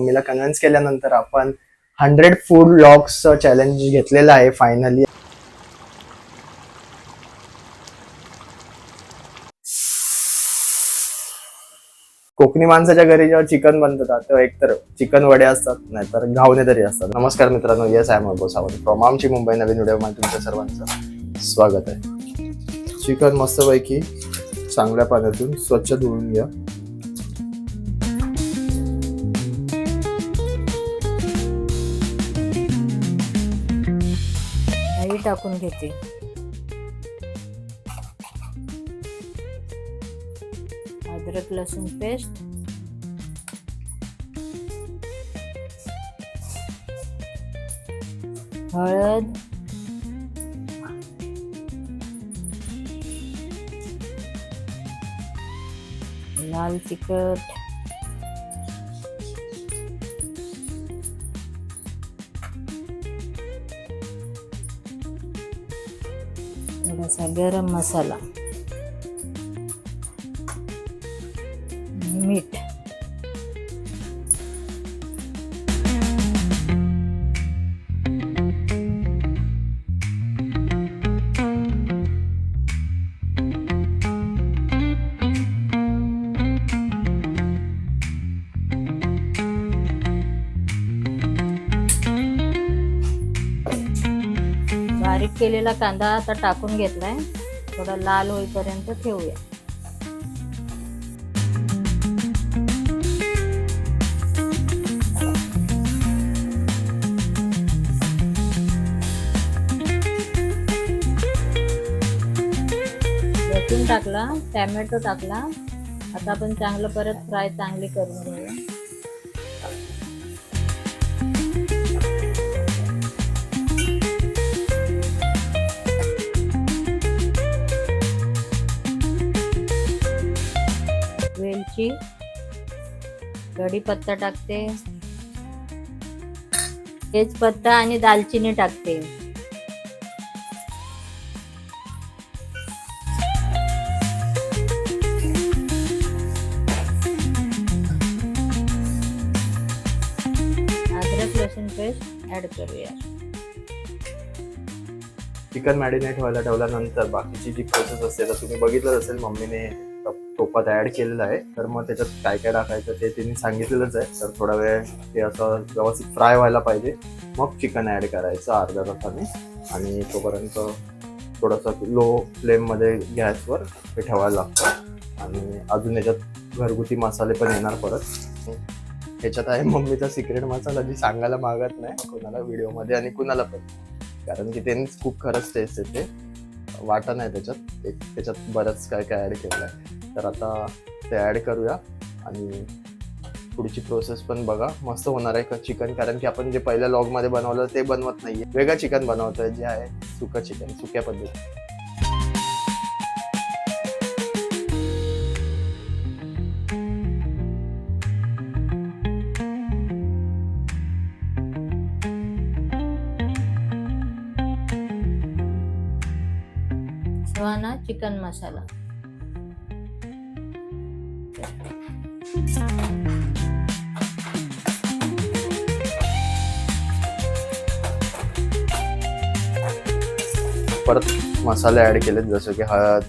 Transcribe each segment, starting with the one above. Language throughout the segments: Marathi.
मम्मीला कन्व्हिन्स केल्यानंतर आपण 100 फूड व्लॉग्स चॅलेंज घेतलेलं आहे फायनली. कोकणी माणसाच्या घरी जेव्हा चिकन बनतात तेव्हा एकतर चिकन वडे असतात, नाहीतर घावणे तरी असतात. नमस्कार मित्रांनो, yes I am Sawant from आमची मुंबई. नवीन व्हिडिओमध्ये तुमच्या सर्वांचं स्वागत आहे. चिकन मस्तपैकी चांगल्या पाण्यातून स्वच्छ धुवून घ्या. दही टाकून घेते. अद्रक लसूण पेस्ट, हळद, लाल तिखट, थोडासा गरम मसाला, मीठ. बारीक केलेला कांदा आता टाकून घेतलाय. थोडा लाल होईपर्यंत ठेवूया. लसूण टाकला, टॅमॅटो टाकला. आता आपण चांगलं परत फ्राय चांगली करून घेऊया. वेलची, कढीपत्ता टाकते, तेजपत्ता आणि दालचिनी टाकते. अद्रक लसूण पेस्ट ऍड करूया. चिकन मॅरिनेट व्हायला ठेवल्यानंतर बाकीची जी प्रोसेस असते तर तुम्ही बघितलं असेल, मम्मीने टोपात ऍड केलेलं आहे. तर मग त्याच्यात काय काय टाकायचं ते तिने सांगितलेलंच आहे. तर थोडा वेळ ते असं व्यवस्थित फ्राय व्हायला पाहिजे, मग चिकन ऍड करायचं अर्ध्या तासाने. आणि तोपर्यंत थोडंसं लो फ्लेममध्ये गॅसवर हे ठेवायला लागतं. आणि अजून याच्यात घरगुती मसाले पण येणार परत. ह्याच्यात आहे मम्मीचा सिक्रेट मसाला, जी सांगायला मागत नाही कोणाला व्हिडिओमध्ये आणि कुणाला पण, कारण की त्यांनीच खूप खरंच टेस्ट येते. वाटण आहे त्याच्यात बरंच काय काय ऍड केलं आहे. तर आता ते ऍड करूया आणि पुढची प्रोसेस पण बघा. मस्त होणार आहे चिकन, कारण की आपण जे पहिल्या लॉगमध्ये बनवलं ते बनवत नाहीये, वेगळं चिकन बनवतोय जे आहे सुकं चिकन, सुक्या पद्धती. सुहाना चिकन मसाला, परत मसाले ऍड केलेत जसं की हळद,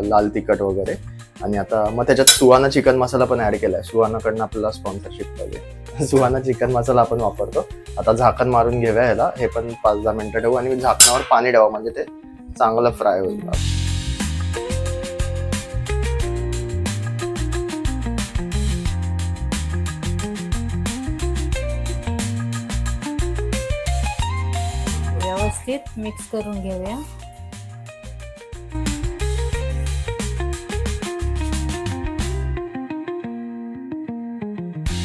लाल तिखट वगैरे. आणि आता मग त्याच्यात सुहाना चिकन मसाला पण ऍड केलाय. सुहानाकडनं आपल्याला स्पॉन्सरशिप पाहिजे. सुहाना चिकन मसाला आपण वापरतो. आता झाकण मारून घेऊया ह्याला. हे पण 5-10 मिनिटं ठेवू आणि झाकणावर पाणी ठेवा, म्हणजे ते चांगलं फ्राय होईल. व्यवस्थित मिक्स करून घेऊया.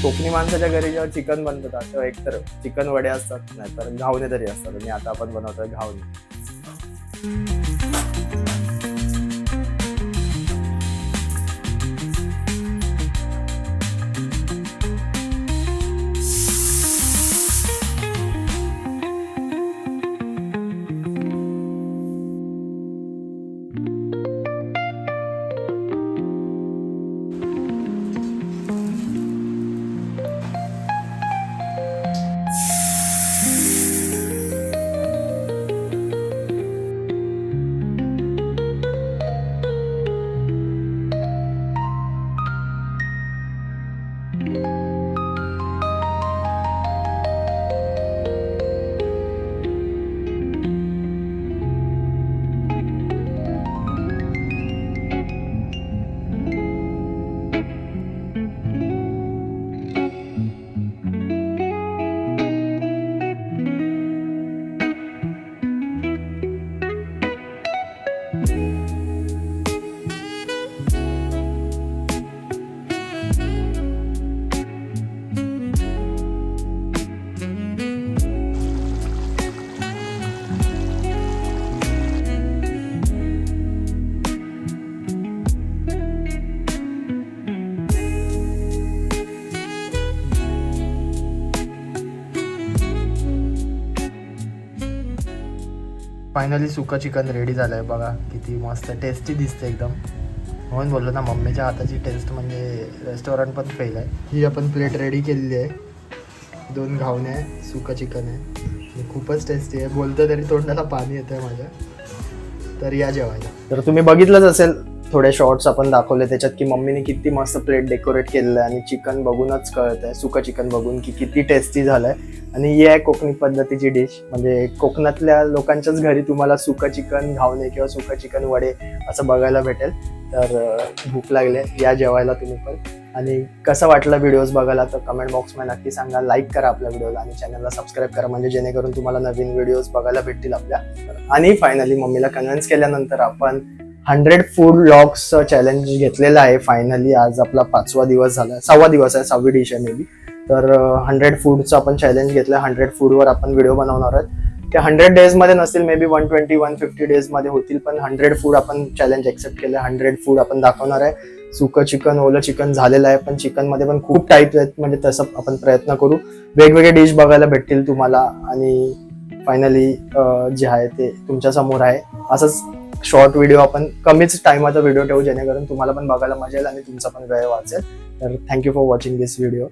कोकणी माणसाच्या घरी जेव्हा चिकन बनतात तेव्हा एकतर चिकन वडे असतात, नाहीतर घावणे तरी असतात. आणि आता आपण बनवतोय घावणे. फायनली सुका चिकन रेडी झालंय बघा, किती मस्त टेस्टी दिसते एकदम. म्हणून बोललो ना, मम्मीच्या हाताची टेस्ट म्हणजे रेस्टॉरंट पण फेल आहे. ही आपण प्लेट रेडी केलेली आहे. 2 घावणे आहे, सुका चिकन आहे आणि खूपच टेस्टी आहे. बोलतं तरी तोंडाला पाणी येतं आहे माझ्या. तर या जेवायला. तर तुम्ही बघितलंच असेल, थोडे शॉर्ट्स आपण दाखवले त्याच्यात की मम्मीने किती मस्त प्लेट डेकोरेट केलेलं आहे आणि चिकन बघूनच कळत आहे, सुका चिकन बघून की किती टेस्टी झालंय. आणि ही आहे कोकणी पद्धतीची डिश. म्हणजे कोकणातल्या लोकांच्याच घरी तुम्हाला सुका चिकन घावणे किंवा सुका चिकन वडे असं बघायला भेटेल. तर भूक लागले, या जेवायला तुम्ही पण. आणि कसं वाटलं व्हिडिओज बघायला तर कमेंट बॉक्समध्ये नक्की सांगा. लाईक करा आपल्या व्हिडिओला आणि चॅनलला सबस्क्राईब करा, म्हणजे जेणेकरून तुम्हाला नवीन व्हिडिओज बघायला भेटतील आपल्या. आणि फायनली मम्मीला कन्व्हिन्स केल्यानंतर आपण 100 फूड व्लॉग्सचं चॅलेंज घेतलेलं आहे. फायनली आज आपला 5वा दिवस झाला, 6वा दिवस आहे, 6वी डिश आहे मे बी. तर 100 फूडचं आपण चॅलेंज घेतलं. 100 फूडवर आपण व्हिडिओ बनवणार आहोत. ते 100 डेजमध्ये नसतील, मे बी 120-150 डेजमध्ये होतील, पण 100 फूड आपण चॅलेंज एक्सेप्ट केलं. 100 फूड आपण दाखवणार आहे. सुकं चिकन, ओलं चिकन झालेलं आहे, पण चिकनमध्ये पण खूप टाईप आहेत. म्हणजे तसं आपण प्रयत्न करू. वेगवेगळे डिश बघायला भेटतील तुम्हाला. आणि फायनली जे आहे ते तुमच्या समोर आहे. असंच शॉर्ट व्हिडिओ आपण कमीच टाइमाचा व्हिडिओ ठेवू, जेणेकरून तुम्हाला पण बघायला मजा येईल आणि तुमचा पण वेळ वाचेल. तर thank you for watching this video.